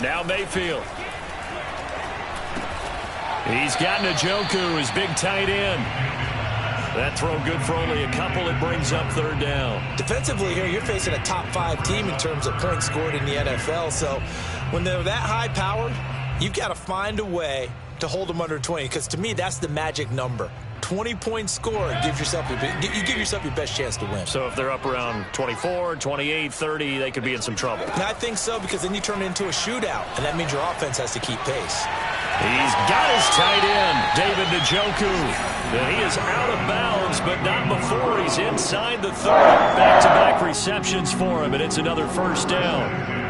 Now Mayfield. He's got Njoku, his big tight end. That throw good for only a couple. It brings up third down. Defensively here, you're facing a top-5 team in terms of points scored in the NFL. So when they're that high-powered, you've got to find a way to hold them under 20. Because to me, that's the magic number. 20-point score gives yourself you give yourself your best chance to win. So if they're up around 24, 28, 30, they could be in some trouble. And I think so, because then you turn it into a shootout, and that means your offense has to keep pace. He's got his tight end, David Njoku. And he is out of bounds, but not before he's inside the 30. Back-to-back receptions for him, and it's another first down.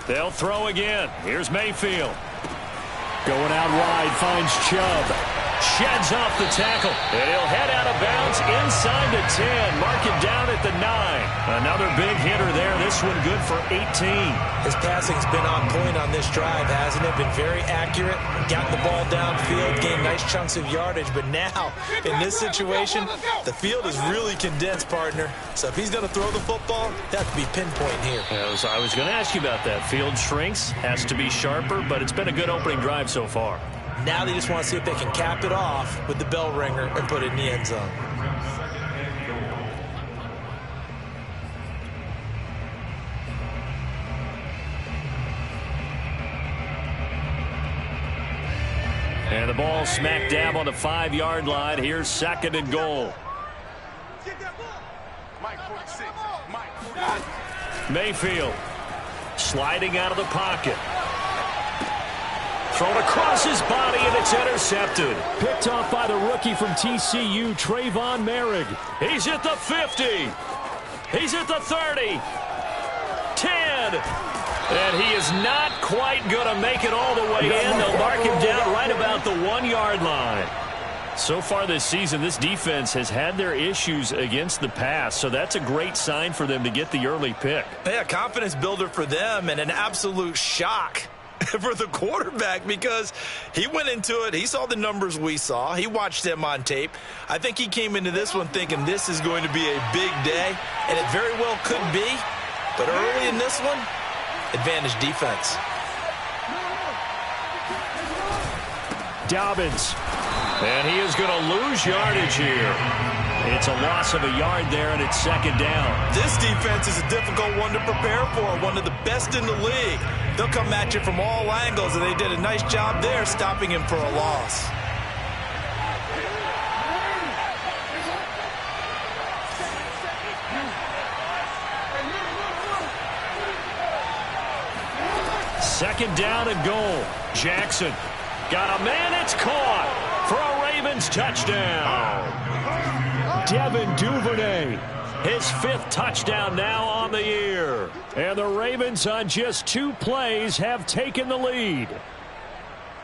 They'll throw again. Here's Mayfield. Going out wide, finds Chubb. Sheds off the tackle. And he'll head out of bounds inside the 10. Mark it down at the 9. Another big hitter there. This one good for 18. His passing's been on point on this drive, hasn't it? Been very accurate. Gotten the ball downfield, gained nice chunks of yardage. But now, in this situation, the field is really condensed, partner. So if he's going to throw the football, that has to be pinpoint here. I was going to ask you about that. Field shrinks, has to be sharper, but it's been a good opening drive so far. Now they just want to see if they can cap it off with the bell ringer and put it in the end zone. And the ball smack dab on the 5-yard line. Here's second and goal. Mayfield sliding out of the pocket. Thrown across his body, and it's intercepted. Picked off by the rookie from TCU, Trayvon Merrick. He's at the 50. He's at the 30. 10. And he is not quite going to make it all the way in. They'll mark him down right about the 1-yard line. So far this season, this defense has had their issues against the pass, so that's a great sign for them to get the early pick. Yeah, confidence builder for them, and an absolute shock for the quarterback, because he went into it, he saw the numbers we saw, he watched them on tape. I think he came into this one thinking this is going to be a big day, and it very well could be, but early in this one, advantage defense. Dobbins, and he is going to lose yardage here. It's a loss of a yard there, and it's second down. This defense is a difficult one to prepare for, one of the best in the league. They'll come at you from all angles, and they did a nice job there stopping him for a loss. Second down and goal. Jackson got a man. It's caught for a Ravens touchdown. Devin Duvernay, his 5th touchdown now on the year. And the Ravens on just 2 plays have taken the lead.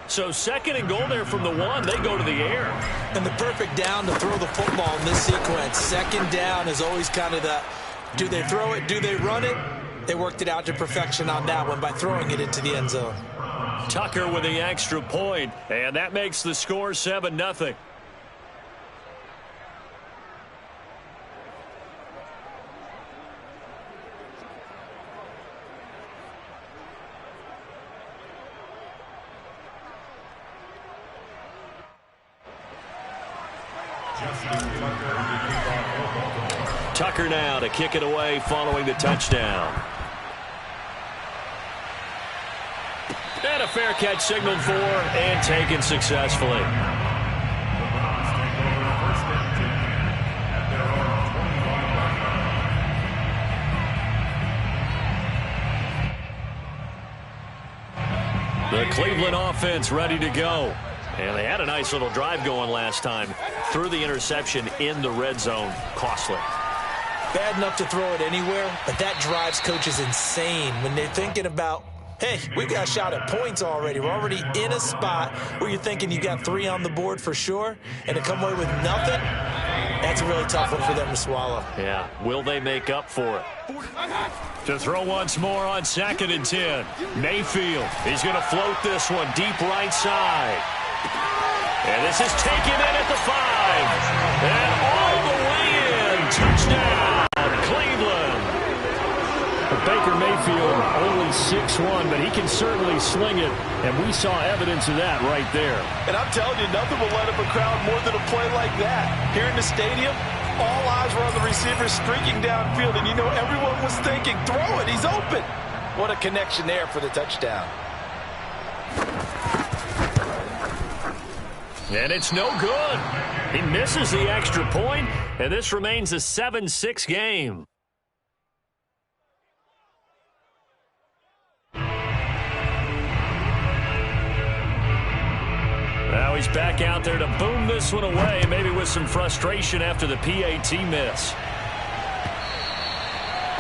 So second and goal there from the 1. They go to the air. And the perfect down to throw the football in this sequence. Second down is always kind of the, do they throw it, do they run it? They worked it out to perfection on that one by throwing it into the end zone. Tucker with the extra point, and that makes the score 7-0. Tucker now to kick it away following the touchdown. And a fair catch signaled for and taken successfully. The Cleveland offense ready to go. And they had a nice little drive going last time. Threw the interception in the red zone. Costly. Bad enough to throw it anywhere, but that drives coaches insane when they're thinking about, hey, we got a shot at points already. We're already in a spot where you're thinking you got 3 on the board for sure, and to come away with nothing, That's a really tough one for them to swallow. Yeah, will they make up for it? To throw once more on 2nd and 10. Mayfield, he's going to float this one deep right side. And this is taken in at the 5. And all the way in. Touchdown, Cleveland. Baker Mayfield only 6'1", but he can certainly sling it, and we saw evidence of that right there. And I'm telling you, nothing will light up a crowd more than a play like that. Here in the stadium, all eyes were on the receiver streaking downfield, and you know everyone was thinking, throw it, he's open. What a connection there for the touchdown. And it's no good. He misses the extra point, and this remains a 7-6 game. Now he's back out there to boom this one away, maybe with some frustration after the PAT miss.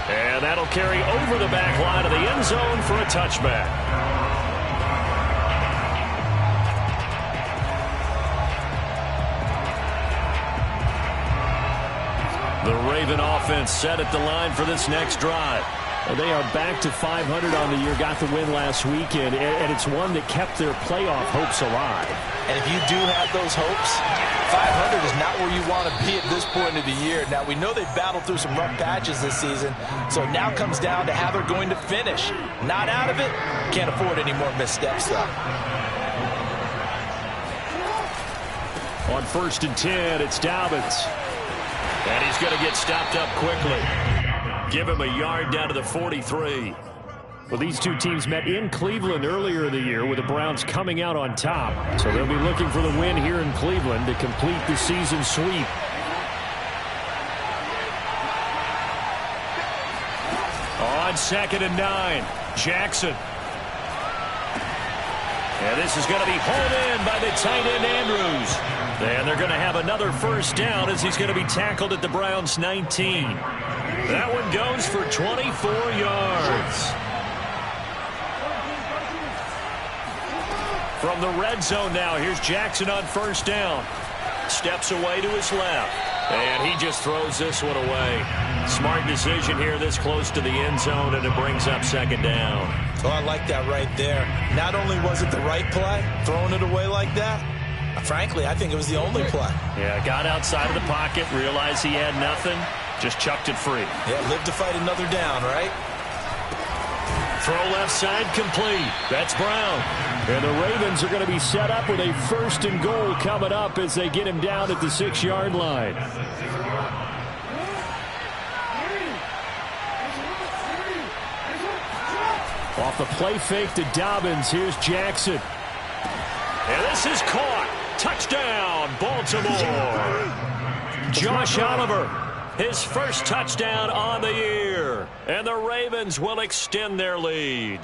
And that'll carry over the back line of the end zone for a touchback. The Raven offense set at the line for this next drive. They are back to 500 on the year, got the win last weekend, and it's one that kept their playoff hopes alive. And if you do have those hopes, 500 is not where you want to be at this point of the year. Now, we know they've battled through some rough patches this season, so it now comes down to how they're going to finish. Not out of it, can't afford any more missteps, though. On 1st and 10, it's Dobbins. And he's going to get stopped up quickly. Give him a yard down to the 43. Well, these two teams met in Cleveland earlier in the year with the Browns coming out on top. So they'll be looking for the win here in Cleveland to complete the season sweep. On 2nd and 9, Jackson. And this is going to be hauled in by the tight end Andrews. And they're going to have another first down as he's going to be tackled at the Browns' 19. That one goes for 24 yards. From the red zone now, here's Jackson on 1st down. Steps away to his left. And he just throws this one away. Smart decision here this close to the end zone, and it brings up 2nd down. Oh, I like that right there. Not only was it the right play, throwing it away like that, frankly, I think it was the only play. Yeah, got outside of the pocket, realized he had nothing, just chucked it free. Yeah, live to fight another down, right? Throw left side complete. That's Brown. And the Ravens are going to be set up with a 1st and goal coming up as they get him down at the 6-yard line. Off the play fake to Dobbins. Here's Jackson. And this is caught. Touchdown, Baltimore. Josh Oliver, his first touchdown on the year. And the Ravens will extend their lead.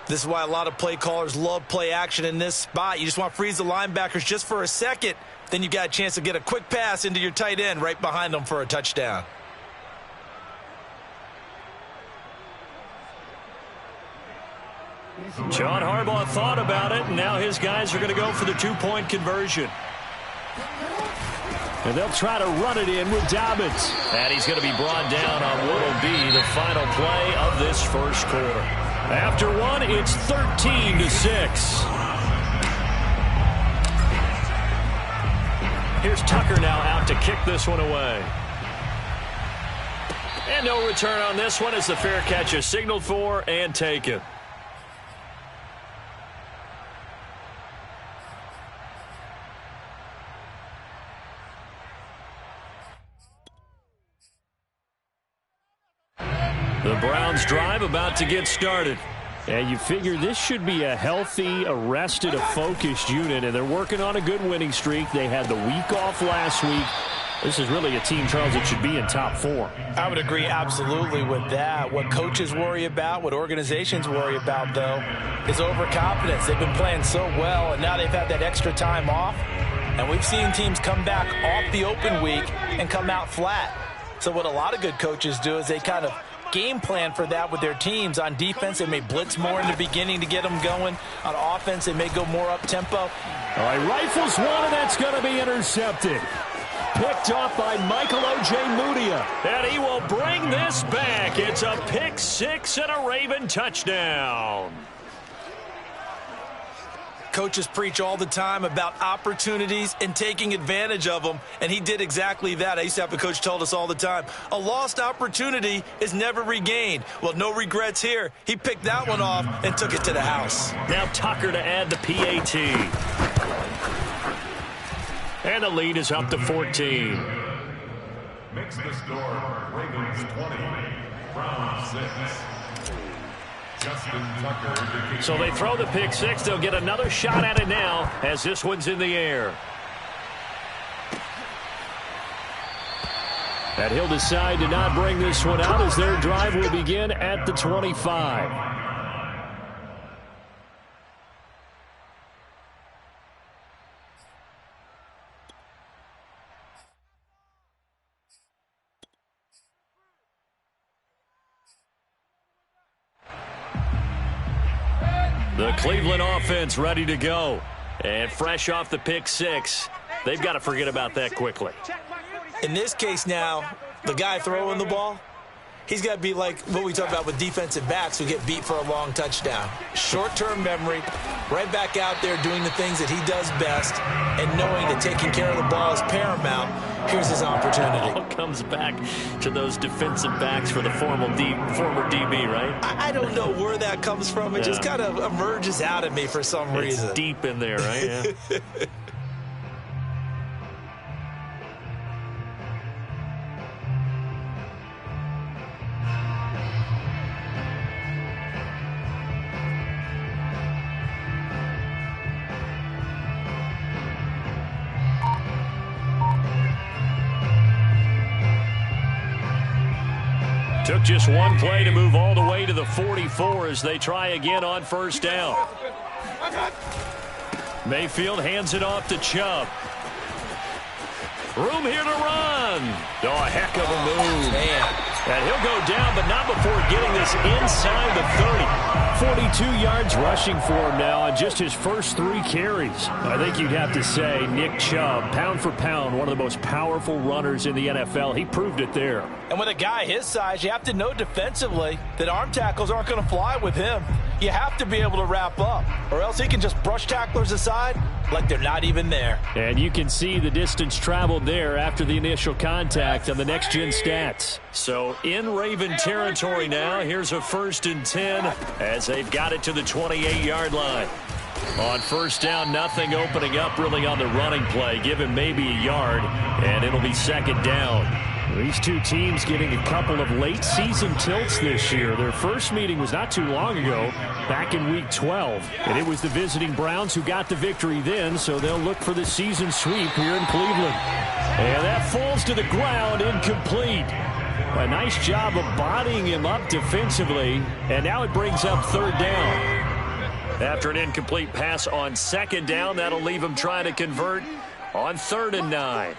This is why a lot of play callers love play action in this spot. You just want to freeze the linebackers just for a second. Then you got a chance to get a quick pass into your tight end right behind them for a touchdown. John Harbaugh thought about it, and now his guys are going to go for the 2-point conversion. And they'll try to run it in with Dobbins. And he's going to be brought down on what will be the final play of this first quarter. After one, it's 13-6. Here's Tucker now out to kick this one away. And no return on this one as the fair catch is signaled for and taken. The Browns drive about to get started. And you figure this should be a healthy, a rested, a focused unit. And they're working on a good winning streak. They had the week off last week. This is really a team, Charles, that should be in top 4. I would agree absolutely with that. What coaches worry about, what organizations worry about, though, is overconfidence. They've been playing so well, and now they've had that extra time off. And we've seen teams come back off the open week and come out flat. So what a lot of good coaches do is they kind of game plan for that with their teams. On defense, they may blitz more in the beginning to get them going. On offense, they may go more up-tempo. All right, rifles one, and that's going to be intercepted. picked off by Michael Ojemudia. And he will bring this back. It's a pick six and a Raven touchdown. Coaches preach all the time about opportunities and taking advantage of them, and he did exactly that. I used to have a coach tell us all the time, a lost opportunity is never regained. Well, no regrets here. He picked that one off and took it to the house. Now Tucker to add the PAT. And the lead is up to 14. Makes the score Ravens 20, Browns 6. So they throw the pick six. They'll get another shot at it now as this one's in the air. And he'll decide to not bring this one out as their drive will begin at the 25. The Cleveland offense ready to go. And fresh off the pick six, they've got to forget about that quickly. In this case now, the guy throwing the ball, he's got to be like what we talk about with defensive backs who get beat for a long touchdown. Short-term memory, right back out there doing the things that he does best, and knowing that taking care of the ball is paramount. Here's his opportunity. It all comes back to those defensive backs for the former DB, right? I don't know where that comes from. It just kind of emerges out of me for some reason. It's deep in there, right? Yeah. Took just one play to move all the way to the 44 as they try again on first down. Mayfield hands it off to Chubb. Room here to run. Oh, a heck of a move. Man. And he'll go down, but not before getting this inside the 30. 42 yards rushing for him now on just his first 3 carries. I think you'd have to say Nick Chubb, pound for pound, one of the most powerful runners in the NFL. He proved it there. And with a guy his size, you have to know defensively that arm tackles aren't going to fly with him. You have to be able to wrap up, or else he can just brush tacklers aside like they're not even there. And you can see the distance traveled there after the initial contact on the next-gen stats. So in Raven territory now, here's a 1st and 10 as they've got it to the 28-yard line. On first down, nothing opening up really on the running play. Give him maybe a yard, and it'll be 2nd down. These two teams getting a couple of late-season tilts this year. Their first meeting was not too long ago, back in Week 12. And it was the visiting Browns who got the victory then, so they'll look for the season sweep here in Cleveland. And that falls to the ground, incomplete. A nice job of bodying him up defensively, and now it brings up 3rd down. After an incomplete pass on 2nd down, that'll leave him trying to convert on 3rd and 9.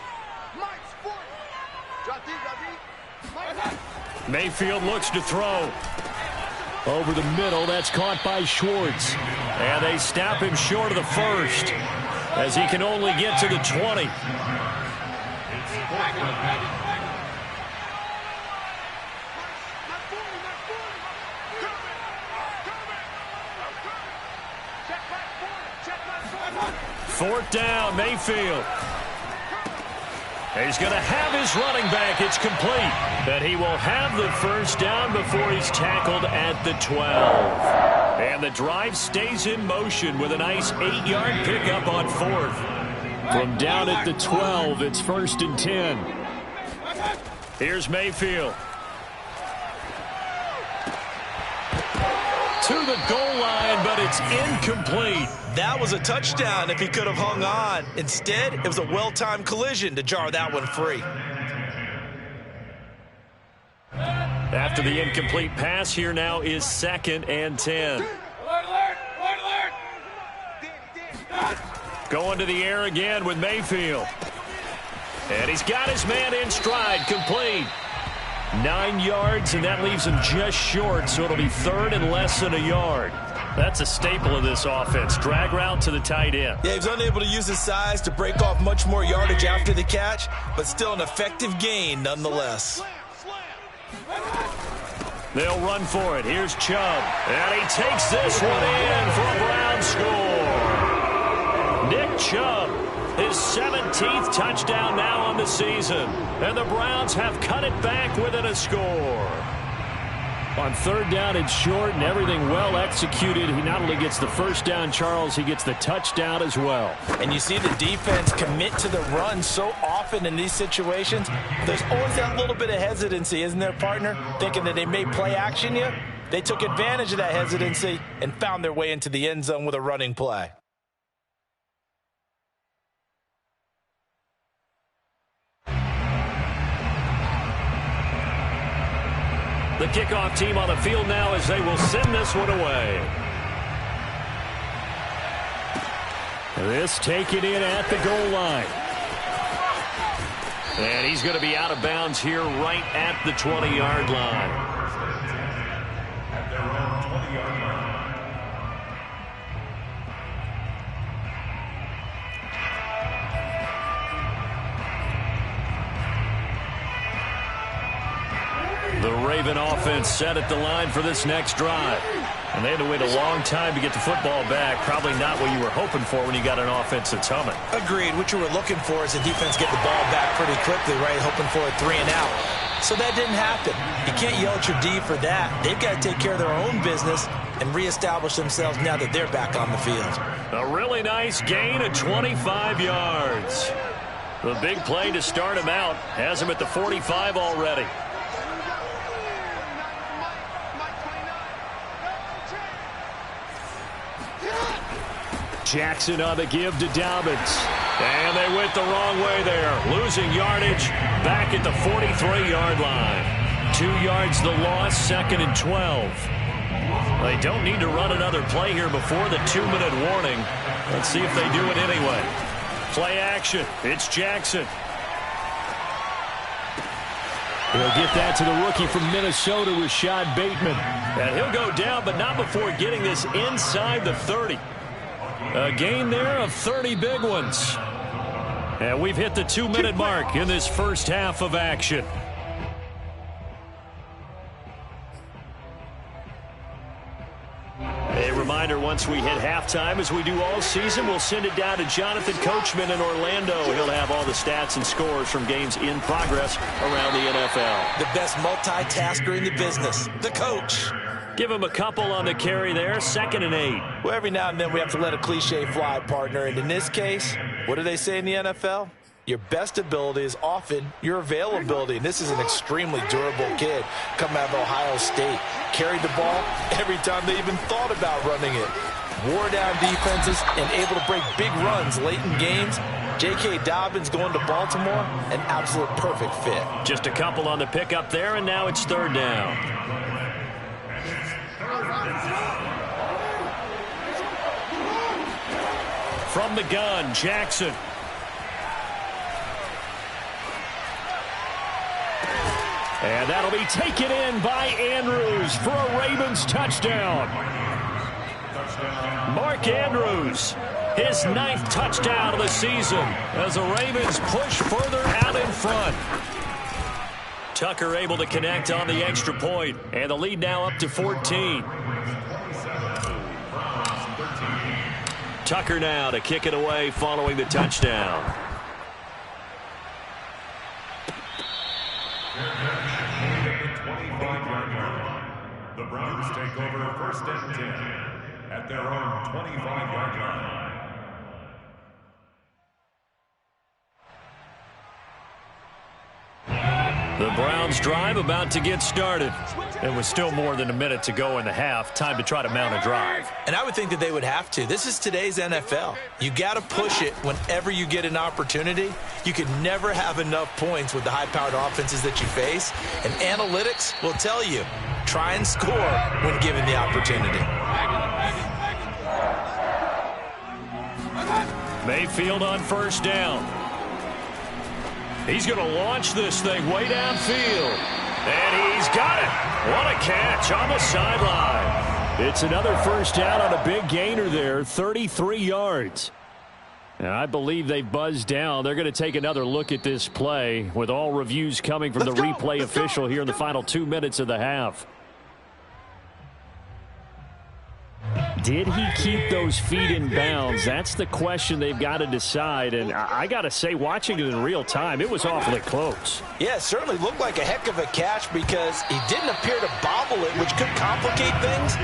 Mayfield looks to throw. Over the middle, that's caught by Schwartz. And they snap him short of the 1st as he can only get to the 20. Fourth down, Mayfield. He's going to have his running back. It's complete. But he will have the 1st down before he's tackled at the 12. And the drive stays in motion with a nice 8-yard pickup on 4th. From down at the 12, it's 1st and 10. Here's Mayfield. To the goal line, but it's incomplete. That was a touchdown if he could have hung on. Instead, it was a well-timed collision to jar that one free. After the incomplete pass, here now is 2nd and 10. Going to the air again with Mayfield. And he's got his man in stride, complete. 9 yards, and that leaves him just short, so it'll be 3rd and less than a yard. That's a staple of this offense. Drag route to the tight end. Yeah, he was unable to use his size to break off much more yardage after the catch, but still an effective gain nonetheless. They'll run for it. Here's Chubb. And he takes this one in for a Brown score. Nick Chubb, his 17th touchdown now on the season. And the Browns have cut it back within a score. On third down and short and everything well executed, he not only gets the first down, Charles, he gets the touchdown as well. And you see the defense commit to the run so often in these situations. There's always that little bit of hesitancy, isn't there, partner? Thinking that they may play action you. They took advantage of that hesitancy and found their way into the end zone with a running play. The kickoff team on the field now as they will send this one away. This taken in at the goal line. And he's going to be out of bounds here right at the 20-yard line. At their own 20-yard line. The Raven offense set at the line for this next drive. And they had to wait a long time to get the football back. Probably not what you were hoping for when you got an offense that's humming. Agreed. What you were looking for is the defense get the ball back pretty quickly, right? Hoping for a 3 and out. So that didn't happen. You can't yell at your D for that. They've got to take care of their own business and reestablish themselves now that they're back on the field. A really nice gain of 25 yards. The big play to start him out has him at the 45 already. Jackson on the give to Dobbins. And they went the wrong way there. Losing yardage back at the 43-yard line. 2 yards the loss, 2nd and 12. They don't need to run another play here before the 2-minute warning. Let's see if they do it anyway. Play action. It's Jackson. He'll get that to the rookie from Minnesota, Rashad Bateman. And he'll go down, but not before getting this inside the 30. A gain there of 30 big ones. And we've hit the 2-minute mark in this first half of action. A reminder, once we hit halftime, as we do all season, we'll send it down to Jonathan Coachman in Orlando. He'll have all the stats and scores from games in progress around the NFL. The best multitasker in the business, the coach. Give him a couple on the carry there, 2nd and 8. Well, every now and then we have to let a cliche fly, partner. And in this case, what do they say in the NFL? Your best ability is often your availability. And this is an extremely durable kid coming out of Ohio State. Carried the ball every time they even thought about running it. Wore down defenses and able to break big runs late in games. J.K. Dobbins going to Baltimore, an absolute perfect fit. Just a couple on the pickup there, and now it's 3rd down. From the gun, Jackson. And that'll be taken in by Andrews for a Ravens touchdown. Mark Andrews, his 9th touchdown of the season as the Ravens push further out in front. Tucker able to connect on the extra point, and the lead now up to 14. Tucker now to kick it away following the touchdown. The Browns take over 1st and 10 at their own 25-yard line. The Browns drive about to get started. And with still more than a minute to go in the half, time to try to mount a drive. And I would think that they would have to. This is today's NFL. You got to push it whenever you get an opportunity. You can never have enough points with the high-powered offenses that you face. And analytics will tell you, try and score when given the opportunity. Mayfield on 1st down. He's going to launch this thing way downfield. And he's got it. What a catch on the sideline. It's another first down on a big gainer there, 33 yards. And I believe they buzzed down. They're going to take another look at this play with all reviews coming from the replay official here in the final 2 minutes of the half. Did he keep those feet in bounds? That's the question they've got to decide. And I got to say, watching it in real time, it was awfully close. Yeah, it certainly looked like a heck of a catch because he didn't appear to bobble it, which could complicate things.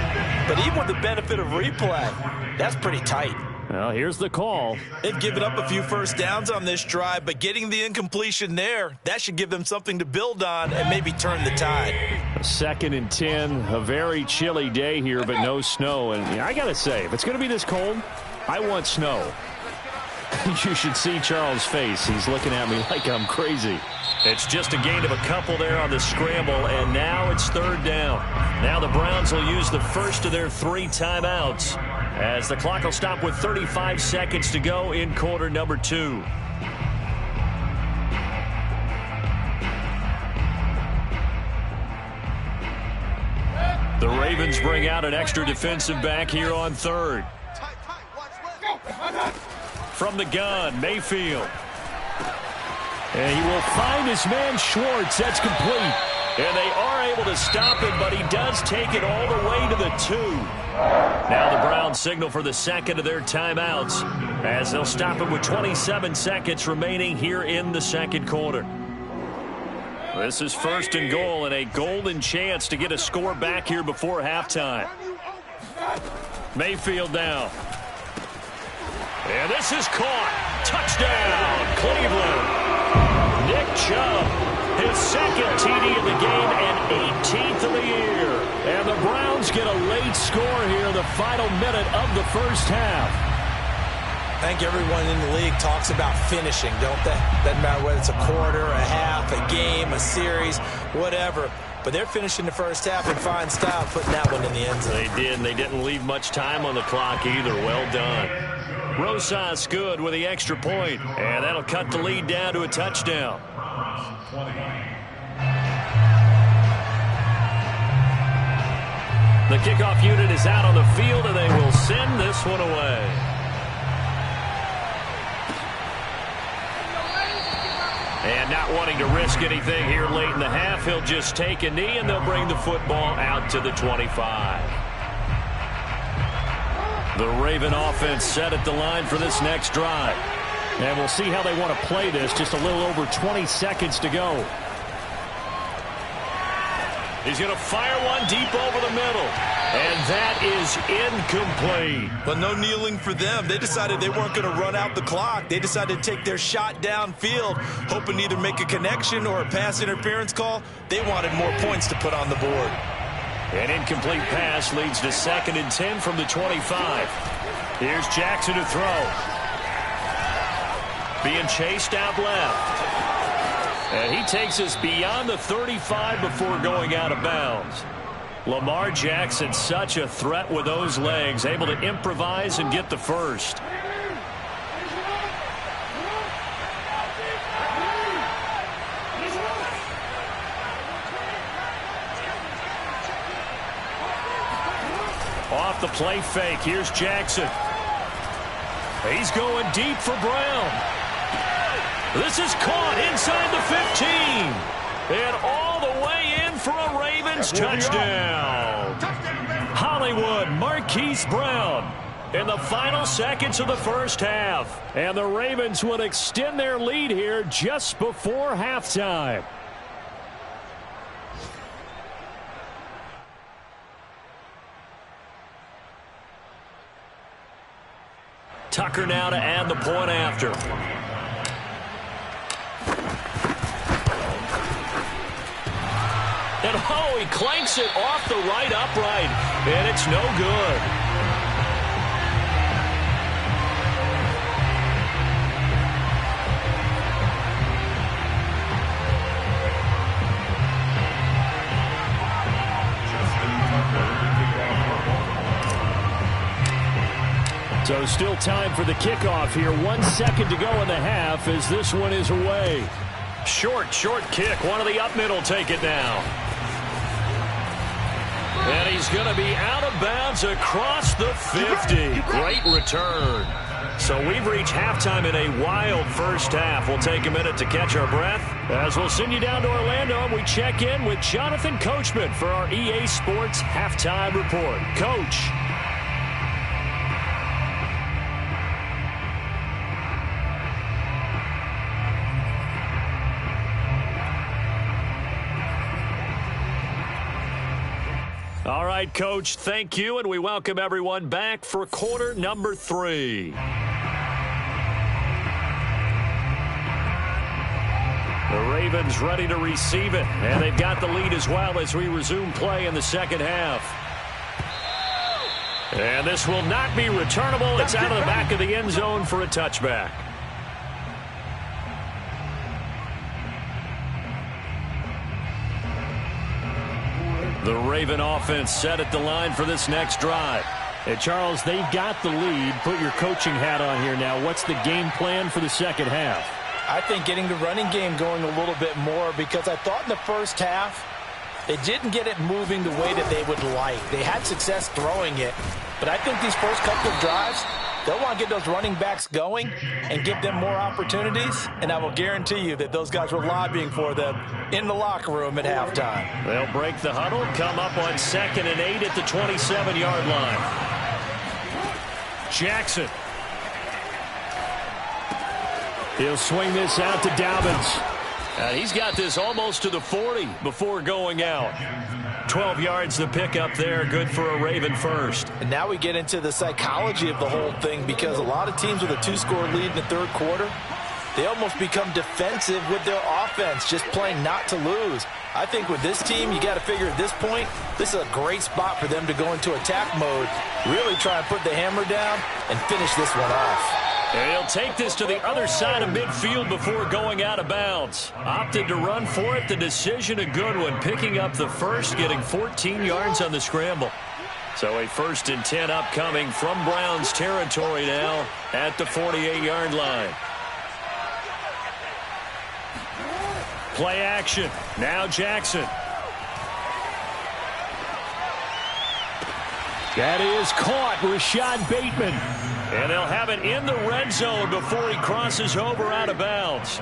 But even with the benefit of replay, that's pretty tight. Well, here's the call. They've given up a few first downs on this drive, but getting the incompletion there, that should give them something to build on and maybe turn the tide. 2nd and 10, a very chilly day here, but no snow. And I got to say, if it's going to be this cold, I want snow. You should see Charles' face. He's looking at me like I'm crazy. It's just a gain of a couple there on the scramble, and now it's 3rd down. Now the Browns will use the first of their 3 timeouts as the clock will stop with 35 seconds to go in quarter number 2. The Ravens bring out an extra defensive back here on 3rd. From the gun, Mayfield. And he will find his man Schwartz. That's complete. And they are able to stop him, but he does take it all the way to the 2. Now the Browns signal for the second of their timeouts as they'll stop it with 27 seconds remaining here in the second quarter. This is 1st and goal and a golden chance to get a score back here before halftime. Mayfield down. And this is caught. Touchdown, Cleveland. Nick Chubb, his 2nd TD of the game and 18th of the year. And the Browns get a late score here in the final minute of the first half. I think everyone in the league talks about finishing, don't they? Doesn't matter whether it's a quarter, a half, a game, a series, whatever. But they're finishing the first half in fine style, putting that one in the end zone. They did, and they didn't leave much time on the clock either. Well done. Rosas good with the extra point, and that'll cut the lead down to a touchdown. The kickoff unit is out on the field, and they will send this one away. And not wanting to risk anything here late in the half, he'll just take a knee, and they'll bring the football out to the 25. The Raven offense set at the line for this next drive. And we'll see how they want to play this. Just a little over 20 seconds to go. He's going to fire one deep over the middle. And that is incomplete. But no kneeling for them. They decided they weren't going to run out the clock. They decided to take their shot downfield, hoping to either make a connection or a pass interference call. They wanted more points to put on the board. An incomplete pass leads to 2nd and 10 from the 25. Here's Jackson to throw. Being chased out left. And he takes us beyond the 35 before going out of bounds. Lamar Jackson, such a threat with those legs, able to improvise and get the first. Off the play fake, here's Jackson. He's going deep for Brown. This is caught inside the 15. And all the way in for a Ravens touchdown. Hollywood Marquise Brown in the final seconds of the first half. And the Ravens would extend their lead here just before halftime. Tucker now to add the point after. And oh, he clanks it off the right upright. And it's no good. So still time for the kickoff here. 1 second to go in the half as this one is away. Short kick. One of the up middle take it now. And he's going to be out of bounds across the 50. Great return. So we've reached halftime in a wild first half. We'll take a minute to catch our breath as we'll send you down to Orlando and we check in with Jonathan Coachman for our EA Sports Halftime Report. Coach. All right, Coach, thank you, and we welcome everyone back for quarter number 3. The Ravens ready to receive it, and they've got the lead as well as we resume play in the second half. And this will not be returnable. It's out of the back of the end zone for a touchback. The Raven offense set at the line for this next drive. Hey, Charles, they've got the lead. Put your coaching hat on here now. What's the game plan for the second half? I think getting the running game going a little bit more, because I thought in the first half they didn't get it moving the way that they would like. They had success throwing it, but I think these first couple of drives, they'll want to get those running backs going and give them more opportunities, and I will guarantee you that those guys were lobbying for them in the locker room at halftime. They'll break the huddle, come up on 2nd and 8 at the 27-yard line. Jackson. He'll swing this out to Dobbins. He's got this almost to the 40 before going out. 12 yards to pick up there, good for a Raven first. And now we get into the psychology of the whole thing, because a lot of teams with a 2-score lead in the third quarter, they almost become defensive with their offense, just playing not to lose. I think with this team, you got to figure at this point, this is a great spot for them to go into attack mode, really try and put the hammer down and finish this one off. And he'll take this to the other side of midfield before going out of bounds. Opted to run for it. The decision a good one. Picking up the first, getting 14 yards on the scramble. So a 1st and 10 upcoming from Browns territory now at the 48-yard line. Play action. Now Jackson. That is caught. Rashad Bateman. And they'll have it in the red zone before he crosses over out of bounds.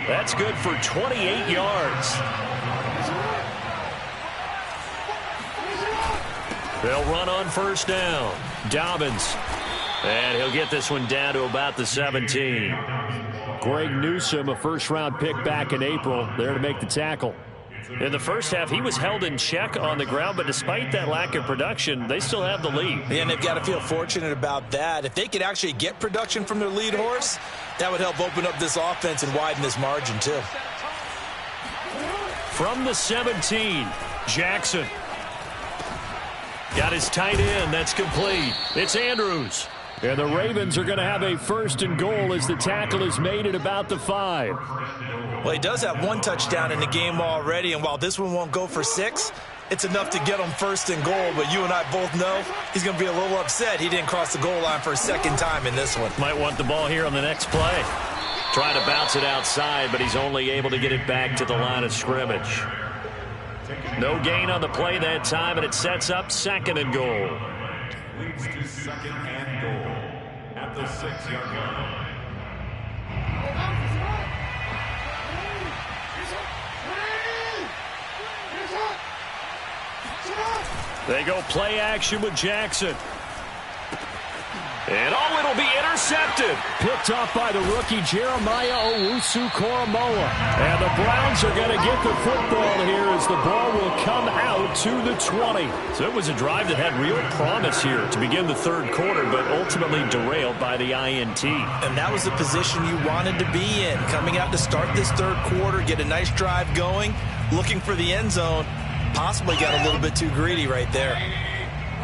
That's good for 28 yards. They'll run on 1st down. Dobbins. And he'll get this one down to about the 17. Greg Newsome, a 1st-round pick back in April, there to make the tackle. In the first half, he was held in check on the ground, but despite that lack of production, they still have the lead. And they've got to feel fortunate about that. If they could actually get production from their lead horse, that would help open up this offense and widen this margin too. From the 17, Jackson. Got his tight end. That's complete. It's Andrews. And the Ravens are going to have a 1st and goal as the tackle is made at about the 5. Well, he does have 1 touchdown in the game already, and while this one won't go for 6, it's enough to get him 1st and goal. But you and I both know he's going to be a little upset he didn't cross the goal line for a 2nd time in this one. Might want the ball here on the next play. Trying to bounce it outside, but he's only able to get it back to the line of scrimmage. No gain on the play that time, and it sets up 2nd and goal. Leads to 2nd and goal at the 6-yard line. They go play action with Jackson. And it'll be intercepted. Picked off by the rookie Jeremiah Owusu-Koramoah. And the Browns are going to get the football here as the ball will come out to the 20. So it was a drive that had real promise here to begin the third quarter, but ultimately derailed by the INT. And that was the position you wanted to be in. Coming out to start this third quarter, get a nice drive going, looking for the end zone. Possibly got a little bit too greedy right there.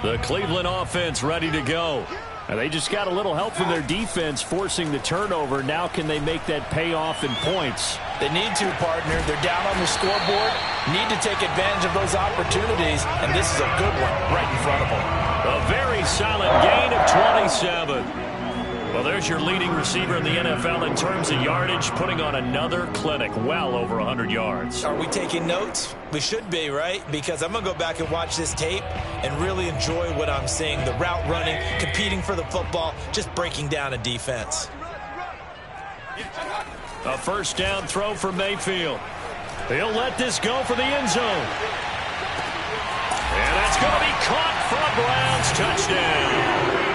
The Cleveland offense ready to go. And they just got a little help from their defense forcing the turnover. Now can they make that pay off in points? They need to, partner. They're down on the scoreboard. Need to take advantage of those opportunities, and this is a good one right in front of them. A very solid gain of 27. Well, there's your leading receiver in the NFL in terms of yardage, putting on another clinic, well over 100 yards. Are we taking notes? We should be, right? Because I'm going to go back and watch this tape and really enjoy what I'm seeing. The route running, competing for the football, just breaking down a defense. A first down throw for Mayfield. He'll let this go for the end zone. And that's going to be caught for a Browns touchdown.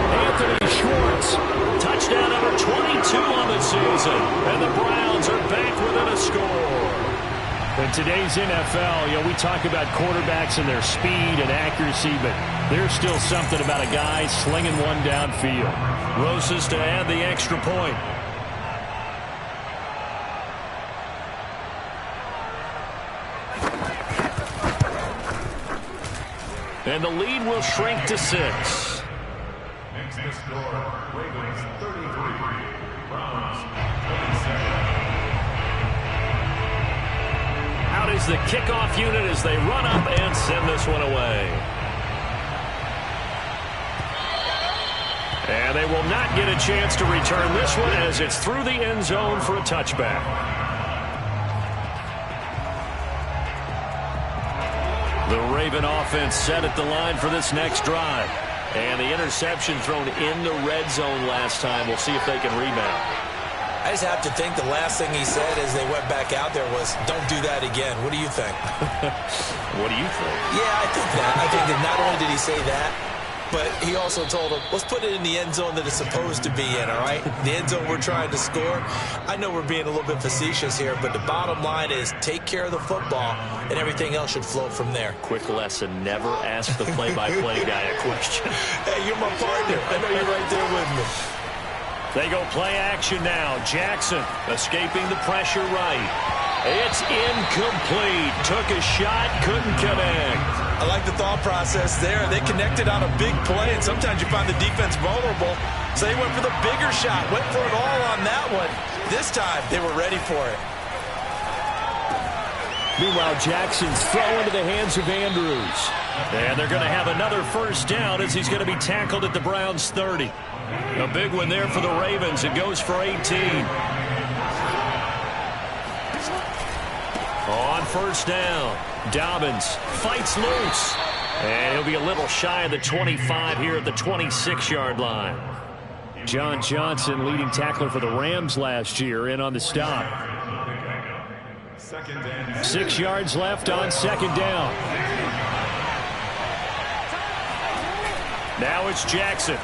Anthony Schwartz, touchdown number 22 on the season. And the Browns are back within a score. In today's NFL, we talk about quarterbacks and their speed and accuracy, but there's still something about a guy slinging one downfield. Rosas to add the extra point. And the lead will shrink to 6. Makes the score, Ravens 33, Browns 27. Out is the kickoff unit as they run up and send this one away. And they will not get a chance to return this one as it's through the end zone for a touchback. The Raven offense set at the line for this next drive. And the interception thrown in the red zone last time. We'll see if they can rebound. I just have to think the last thing he said as they went back out there was, don't do that again. What do you think? What do you think? Yeah, I think that. I think that not only did he say that, but he also told him, let's put it in the end zone that it's supposed to be in, all right? The end zone we're trying to score. I know we're being a little bit facetious here, but the bottom line is take care of the football, and everything else should flow from there. Quick lesson, never ask the play-by-play guy a question. Hey, you're my partner. I know you're right there with me. They go play action now. Jackson escaping the pressure right. It's incomplete. Took a shot, couldn't connect. I like the thought process there. They connected on a big play, and sometimes you find the defense vulnerable. So they went for the bigger shot, went for it all on that one. This time, they were ready for it. Meanwhile, Jackson's throw into the hands of Andrews. And they're going to have another first down as he's going to be tackled at the Browns' 30. A big one there for the Ravens. It goes for 18. On first down, Dobbins fights loose. And he'll be a little shy of the 25 here at the 26-yard line. John Johnson, leading tackler for the Rams last year, in on the stop. 6 yards left on second down. Now it's Jackson.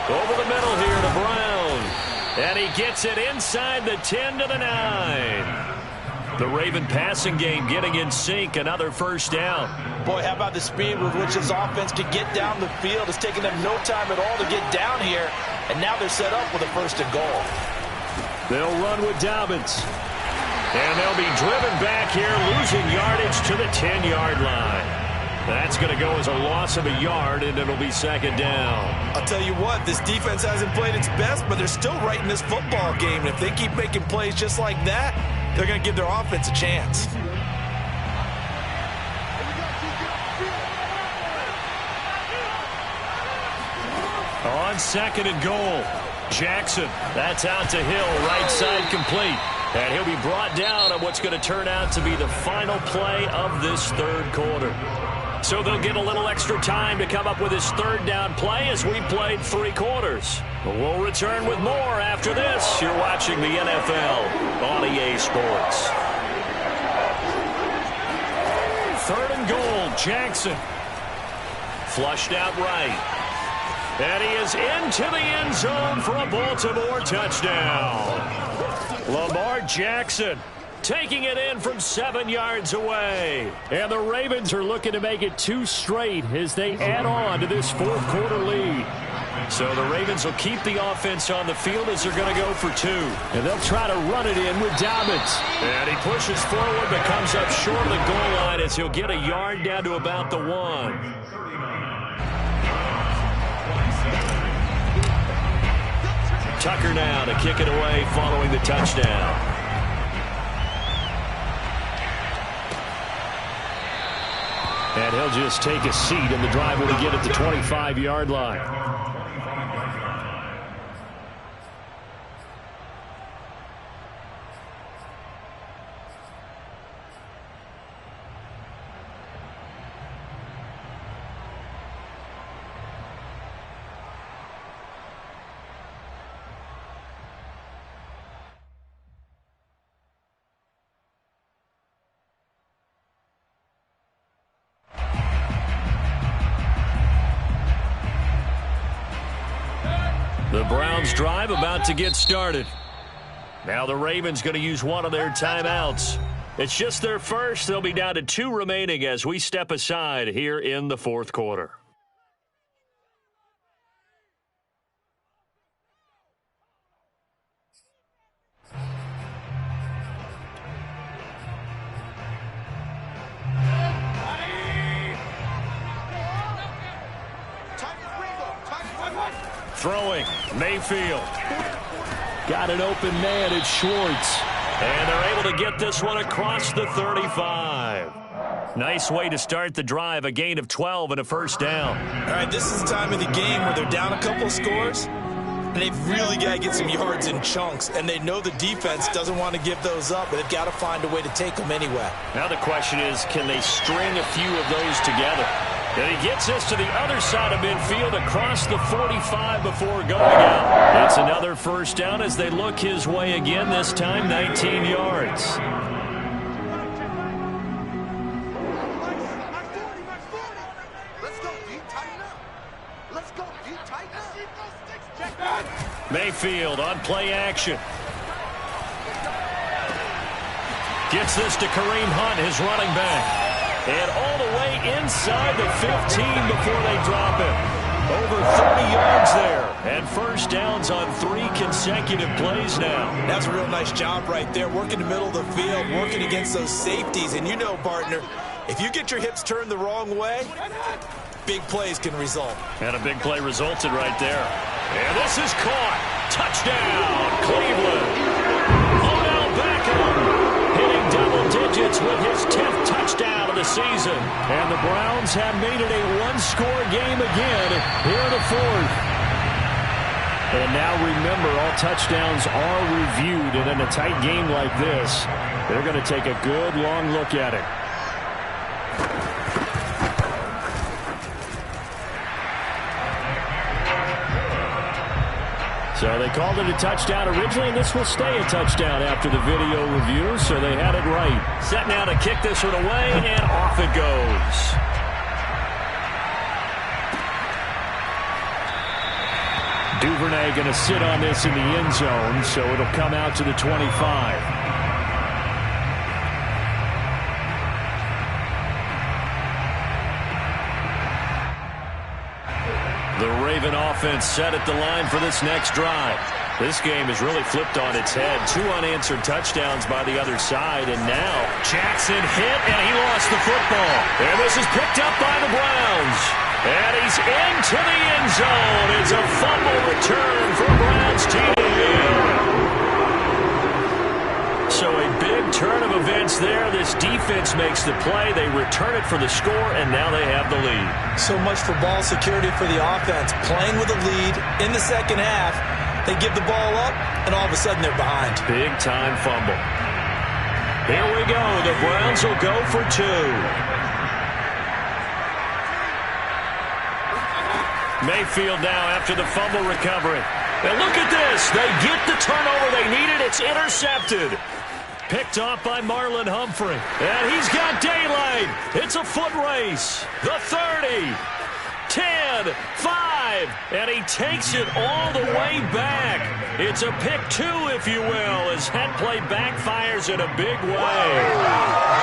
Over the middle here to Brown. And he gets it inside the 10 to the 9. The Raven passing game getting in sync. Another first down. Boy, how about the speed with which this offense could get down the field? It's taken them no time at all to get down here. And now they're set up with a first and goal. They'll run with Dobbins. And they'll be driven back here, losing yardage to the 10-yard line. That's going to go as a loss of a yard, and it'll be second down. I'll tell you what, this defense hasn't played its best, but they're still right in this football game. And if they keep making plays just like that, they're going to give their offense a chance. On second and goal, Jackson. That's out to Hill, right side complete. And he'll be brought down on what's going to turn out to be the final play of this third quarter. So they'll get a little extra time to come up with his third down play as we played 3 quarters. We'll return with more after this. You're watching the NFL on EA Sports. Third and goal, Jackson. Flushed out right. And he is into the end zone for a Baltimore touchdown. Lamar Jackson taking it in from 7 yards away. And the Ravens are looking to make it 2 straight as they add on to this fourth quarter lead. So the Ravens will keep the offense on the field as they're going to go for 2. And they'll try to run it in with Dobbins. And he pushes forward but comes up short of the goal line as he'll get a yard down to about the 1. Tucker now to kick it away following the touchdown. And he'll just take a seat, and the drive will begin at the 25-yard line. The Browns drive about to get started. Now the Ravens going to use one of their timeouts. It's just their first. They'll be down to 2 remaining as we step aside here in the fourth quarter. Throwing, Mayfield. Got an open man, it's Schwartz. And they're able to get this one across the 35. Nice way to start the drive, a gain of 12 and a first down. All right, this is the time of the game where they're down a couple of scores, and they've really got to get some yards in chunks, and they know the defense doesn't want to give those up, but they've got to find a way to take them anyway. Now the question is, can they string a few of those together? And he gets this to the other side of midfield across the 45 before going out. It's another first down as they look his way again, this time 19 yards. Mayfield on play action. Gets this to Kareem Hunt, his running back. And all the way inside the 15 before they drop it. Over 30 yards there. And first downs on 3 consecutive plays now. That's a real nice job right there. Working the middle of the field, working against those safeties. And you know, partner, if you get your hips turned the wrong way, big plays can result. And a big play resulted right there. And this is caught. Touchdown, Cleveland. Odell Beckham hitting double digits with his 10th touchdown of the season. And the Browns have made it a one-score game again here in the fourth. And now remember, all touchdowns are reviewed, and in a tight game like this, they're going to take a good long look at it. So they called it a touchdown originally, and this will stay a touchdown after the video review, so they had it right. Set now to kick this one away, and off it goes. Duvernay going to sit on this in the end zone, so it'll come out to the 25. The Raven offense set at the line for this next drive. This game has really flipped on its head. 2 unanswered touchdowns by the other side, and now Jackson hit, and he lost the football. And this is picked up by the Browns. And he's into the end zone. It's a fumble return for Browns team. So a big turn of events there. This defense makes the play. They return it for the score, and now they have the lead. So much for ball security for the offense. Playing with a lead in the second half. They give the ball up, and all of a sudden they're behind. Big-time fumble. Here we go. The Browns will go for 2. Mayfield now after the fumble recovery. And look at this. They get the turnover they needed. It's intercepted. Picked off by Marlon Humphrey. And he's got daylight. It's a foot race. The 30, 10, 5. And he takes it all the way back. It's a pick 2, if you will, as that play backfires in a big way.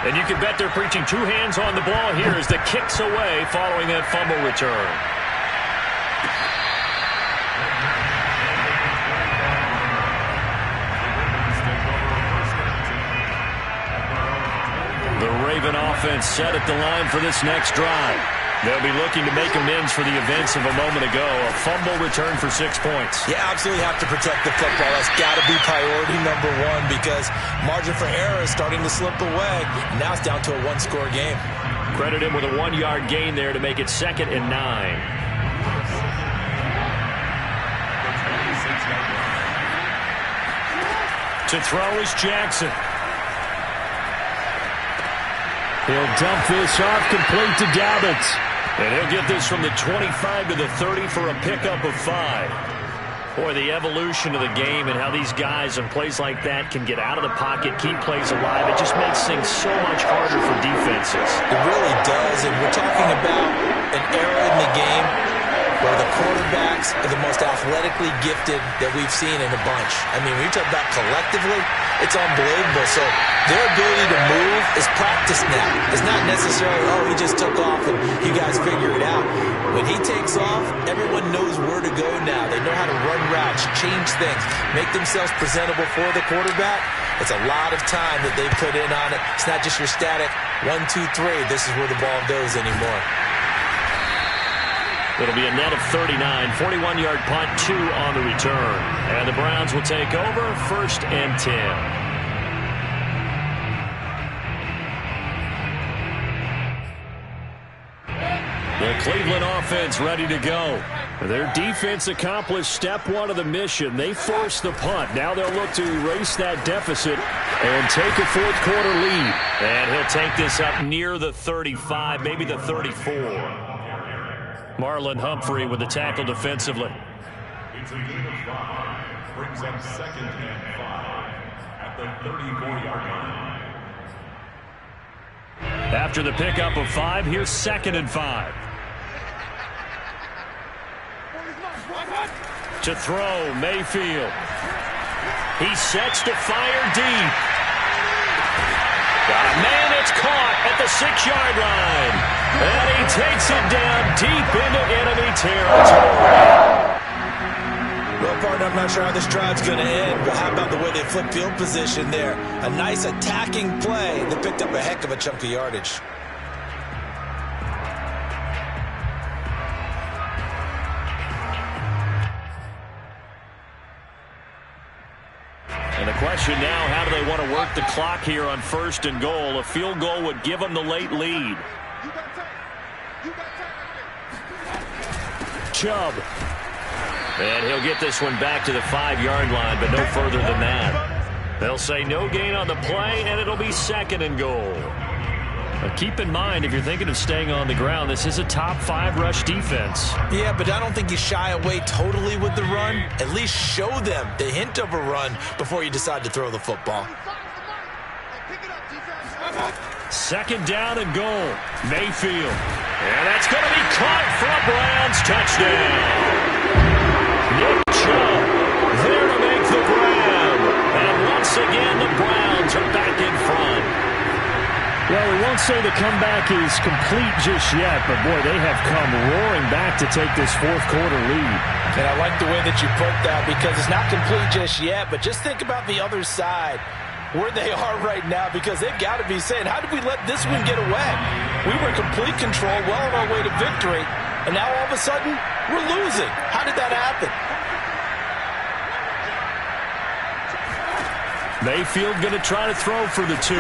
And you can bet they're preaching 2 hands on the ball here as the kick's away following that fumble return. The Raven offense set at the line for this next drive. They'll be looking to make amends for the events of a moment ago. A fumble return for 6 points. You absolutely have to protect the football. That's got to be priority number one because margin for error is starting to slip away. Now it's down to a one-score game. Credit him with a 1-yard gain there to make it 2nd and 9. To throw is Jackson. He'll dump this off complete to Dobbins. And he'll get this from the 25 to the 30 for a pickup of 5. Boy, the evolution of the game and how these guys in plays like that can get out of the pocket, keep plays alive, it just makes things so much harder for defenses. It really does, and we're talking about an era in the game where the quarterbacks are the most athletically gifted that we've seen in a bunch. I mean, when you talk about collectively, it's unbelievable. So their ability to move is practiced now. It's not necessarily, oh, he just took off and you guys figure it out. When he takes off, everyone knows where to go now. They know how to run routes, change things, make themselves presentable for the quarterback. It's a lot of time that they put in on it. It's not just your static 1, 2, 3. This is where the ball goes anymore. It'll be a net of 39, 41-yard punt, 2 on the return. And the Browns will take over 1st and 10. The Cleveland offense ready to go. Their defense accomplished step 1 of the mission. They forced the punt. Now they'll look to erase that deficit and take a 4th quarter lead. And he'll take this up near the 35, maybe the 34. Marlon Humphrey with the tackle defensively. It's a gain of 5. Brings up 2nd and 5 at the 34-yard line. After the pickup of 5, here's 2nd and 5. To throw, Mayfield. He sets to fire deep. Man, it's caught at the 6-yard line. And he takes it down deep into enemy territory. Well, partner, I'm not sure how this drive's going to end, but how about the way they flip field position there? A nice attacking play that picked up a heck of a chunk of yardage. And the question now, how do they want to work the clock here on 1st and goal? A field goal would give them the late lead. Chubb. And he'll get this one back to the 5-yard line, but no further than that. They'll say no gain on the play, and it'll be 2nd and goal. But keep in mind, if you're thinking of staying on the ground, this is a top 5 rush defense. Yeah, but I don't think you shy away totally with the run. At least show them the hint of a run before you decide to throw the football. 2nd down and goal. Mayfield. And that's going to be caught for a Browns touchdown. Nick Chubb there to make the grab. And once again, the Browns are back in front. Well, we won't say the comeback is complete just yet, but boy, they have come roaring back to take this 4th quarter lead. And I like the way that you put that because it's not complete just yet, but just think about the other side, where they are right now, because they've got to be saying, how did we let this one get away? We were in complete control, well on our way to victory, and now all of a sudden, we're losing. How did that happen? Mayfield going to try to throw for the 2.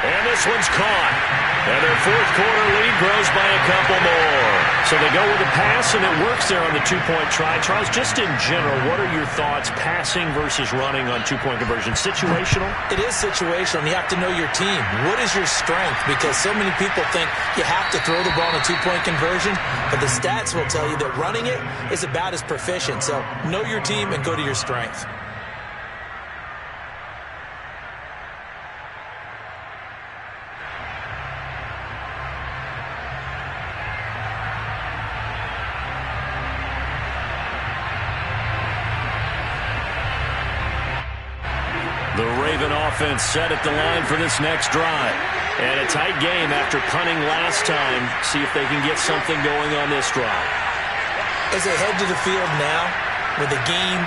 And this one's caught. And their 4th quarter lead grows by a couple more. So they go with a pass, and it works there on the 2-point try. Charles, just in general, what are your thoughts passing versus running on 2-point conversion? Situational? It is situational, and you have to know your team. What is your strength? Because so many people think you have to throw the ball in a 2-point conversion, but the stats will tell you that running it is about as proficient. So know your team and go to your strength. The Raven offense set at the line for this next drive. And a tight game after punting last time. See if they can get something going on this drive. As they head to the field now, with the game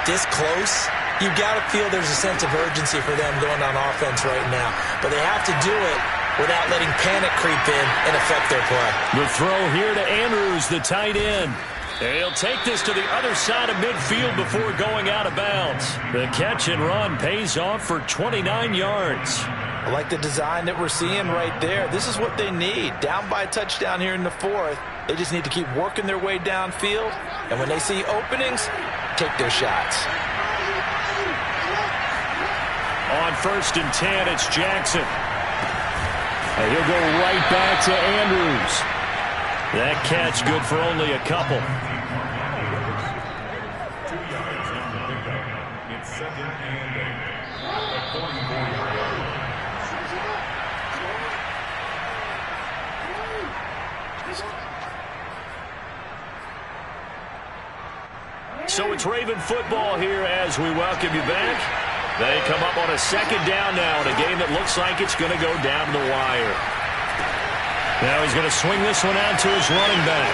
this close, you got to feel there's a sense of urgency for them going on offense right now. But they have to do it without letting panic creep in and affect their play. The throw here to Andrews, the tight end. He'll take this to the other side of midfield before going out of bounds. The catch and run pays off for 29 yards. I like the design that we're seeing right there. This is what they need. Down by a touchdown here in the fourth. They just need to keep working their way downfield. And when they see openings, take their shots. On 1st and 10, it's Jackson. And he'll go right back to Andrews. That catch good for only a couple. 2 yards on the pickup. It's 2nd and 8. At 44-yard line. So it's Raven football here as we welcome you back. They come up on a 2nd down now in a game that looks like it's going to go down to the wire. Now he's going to swing this one out to his running back.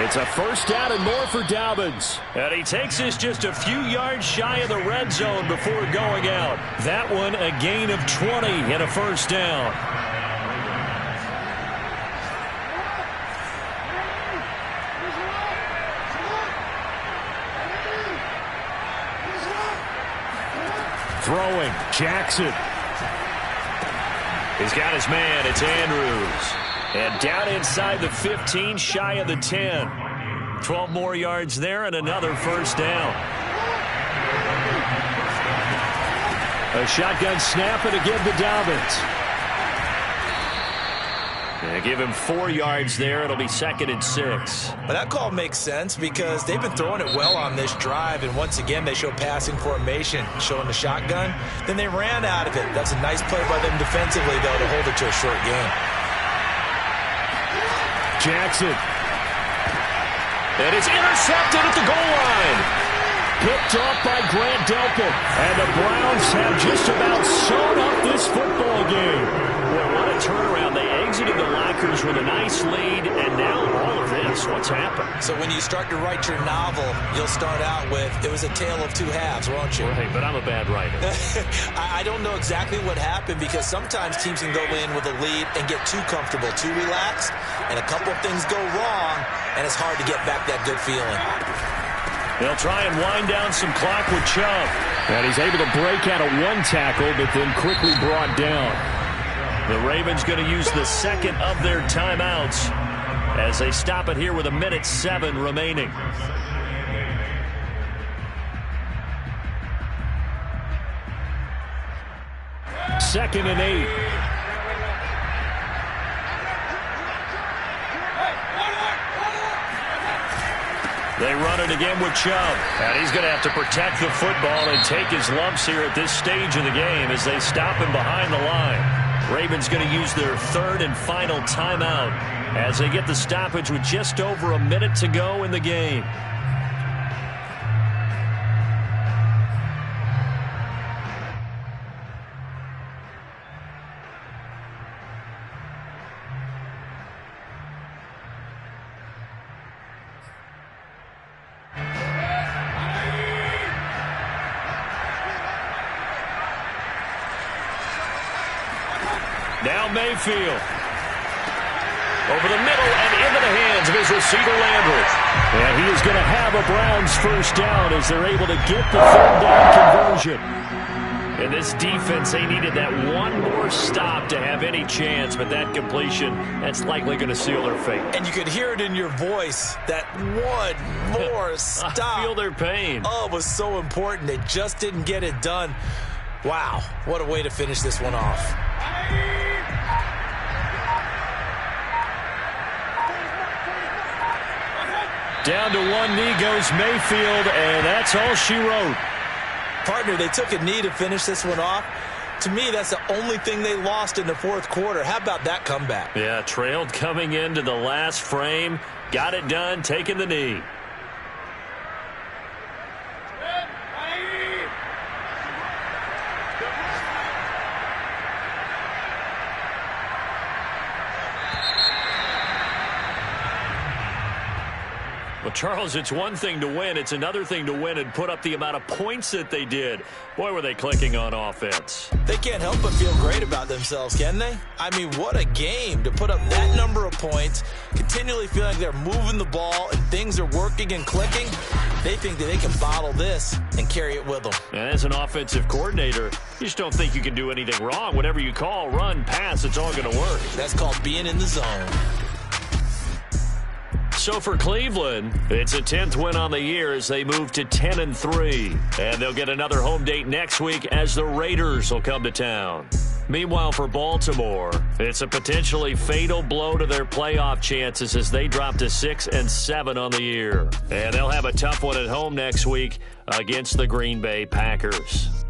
It's a 1st down and more for Dobbins. And he takes this just a few yards shy of the red zone before going out. That one a gain of 20 and a 1st down. Throwing, Jackson. He's got his man, it's Andrews. And down inside the 15, shy of the 10. 12 more yards there and another 1st down. A shotgun snap and again to Dobbins. They give him 4 yards there. It'll be 2nd and 6. But that call makes sense because they've been throwing it well on this drive, and once again they show passing formation, showing the shotgun. Then they ran out of it. That's a nice play by them defensively, though, to hold it to a short game. Jackson. It is intercepted at the goal line. Picked off by Grant Delpit. And the Browns have just about sewn up this football game. Boy, what a turnaround. They exited the lockers with a nice lead, and now all of this. What's happened? So when you start to write your novel, you'll start out with, it was a tale of 2 halves, won't you? Right, but I'm a bad writer. I don't know exactly what happened because sometimes teams can go in with a lead and get too comfortable, too relaxed, and a couple of things go wrong, and it's hard to get back that good feeling. They'll try and wind down some clock with Chubb. And he's able to break out of 1 tackle, but then quickly brought down. The Ravens going to use the 2nd of their timeouts as they stop it here with 1:07 remaining. Second and 8. They run it again with Chubb. And he's going to have to protect the football and take his lumps here at this stage of the game as they stop him behind the line. Ravens going to use their 3rd and final timeout as they get the stoppage with just over a minute to go in the game. Now Mayfield. Over the middle and into the hands of his receiver Landry. And he is going to have a Browns 1st down as they're able to get the 3rd down conversion. And this defense, they needed that one more stop to have any chance, but that completion, that's likely going to seal their fate. And you could hear it in your voice, that one more stop. I feel their pain. Oh, it was so important. They just didn't get it done. Wow, what a way to finish this one off. Down to 1 knee goes Mayfield, and that's all she wrote. Partner, they took a knee to finish this one off. To me, that's the only thing they lost in the 4th quarter. How about that comeback? Yeah, trailed coming into the last frame. Got it done, taking the knee. Charles, it's one thing to win. It's another thing to win and put up the amount of points that they did. Boy, were they clicking on offense. They can't help but feel great about themselves, can they? I mean, what a game to put up that number of points, continually feeling like they're moving the ball and things are working and clicking. They think that they can bottle this and carry it with them. And as an offensive coordinator, you just don't think you can do anything wrong. Whatever you call, run, pass, it's all going to work. That's called being in the zone. So for Cleveland, it's a 10th win on the year as they move to 10-3. And they'll get another home date next week as the Raiders will come to town. Meanwhile, for Baltimore, it's a potentially fatal blow to their playoff chances as they drop to 6-7 on the year. And they'll have a tough one at home next week against the Green Bay Packers.